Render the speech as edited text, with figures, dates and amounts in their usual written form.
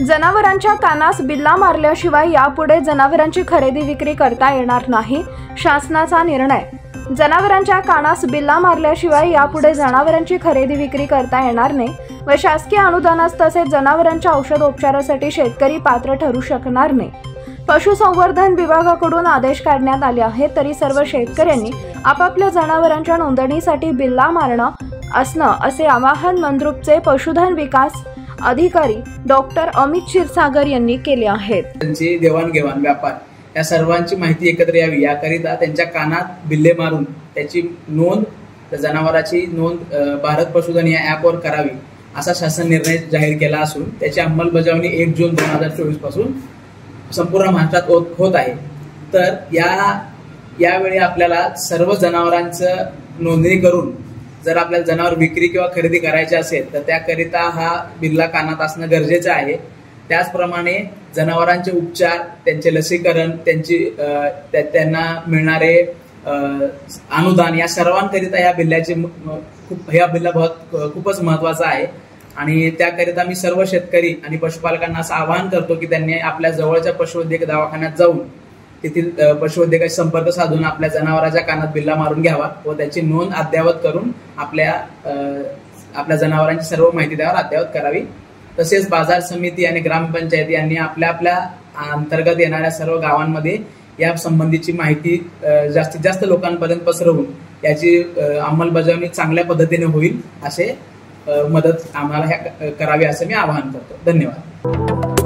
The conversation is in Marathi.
जनावरांच्या कानास बिल्ला मारल्याशिवाय यापुढे जनावरांची खरेदी विक्री करता येणार नाही, शासनाचा निर्णय। जनावरांच्या कानास बिल्ला मारल्याशिवाय यापुढे जनावरांची खरेदी विक्री करता येणार नाही व शासकीय अनुदानास तसेच जनावरांच्या औषधोपचारासाठी शेतकरी पात्र ठरू शकणार नाही। पशुसंवर्धन विभागाकडून आदेश काढण्यात आले आहेत, तरी सर्व शेतकऱ्यांनी आपापल्या जनावरांच्या नोंदणीसाठी बिल्ला मारणं असणं असे आवाहन मंद्रुपचे पशुधन विकास अधिकारी डॉक्टर अमित क्षीरसागर यांनी केले आहे। त्यांची देवाणघेवाण व्यापार या सर्वांची माहिती एकत्र यावी याकरिता त्यांच्या कानात बिल्ले मारून त्याची नोंद जनावराची नोंद भारत पशुधन या ॲपवर करावी असा शासन निर्णय जाहीर केला असून त्याची अंमलबजावणी 1 जून 2024 पासून संपूर्ण महाराष्ट्रात होत आहे। तर यावेळी आपल्याला सर्व जनावरांचं नोंदणी करून जर आपल्याला जनावर विक्री किंवा खरेदी करायची असेल तर त्याकरिता हा बिल्ला कानात असणं गरजेचं आहे। त्याचप्रमाणे जनावरांचे उपचार, त्यांचे लसीकरण, त्यांना मिळणारे अनुदान या सर्वांकरिता या बिल्ला खूपच महत्वाचा आहे आणि त्याकरिता मी सर्व शेतकरी आणि पशुपालकांना असं आवाहन करतो की त्यांनी आपल्या जवळच्या पशुवैद्यकीय दवाखान्यात जाऊन तेथील पशुवैद्यकाशी संपर्क साधून आपल्या जनावरांच्या कानात बिल्ला मारून घ्यावा व त्याची नोंद अद्ययावत करून आपल्या जनावरांची सर्व माहिती त्यावर अद्ययावत करावी। तसेच बाजार समिती आणि ग्रामपंचायत यांनी आपल्या अंतर्गत येणाऱ्या सर्व गावांमध्ये या संबंधीची माहिती जास्तीत जास्त लोकांपर्यंत पसरवून याची अंमलबजावणी चांगल्या पद्धतीने होईल असे मदत आम्हाला करावी असे मी आवाहन करतो। धन्यवाद।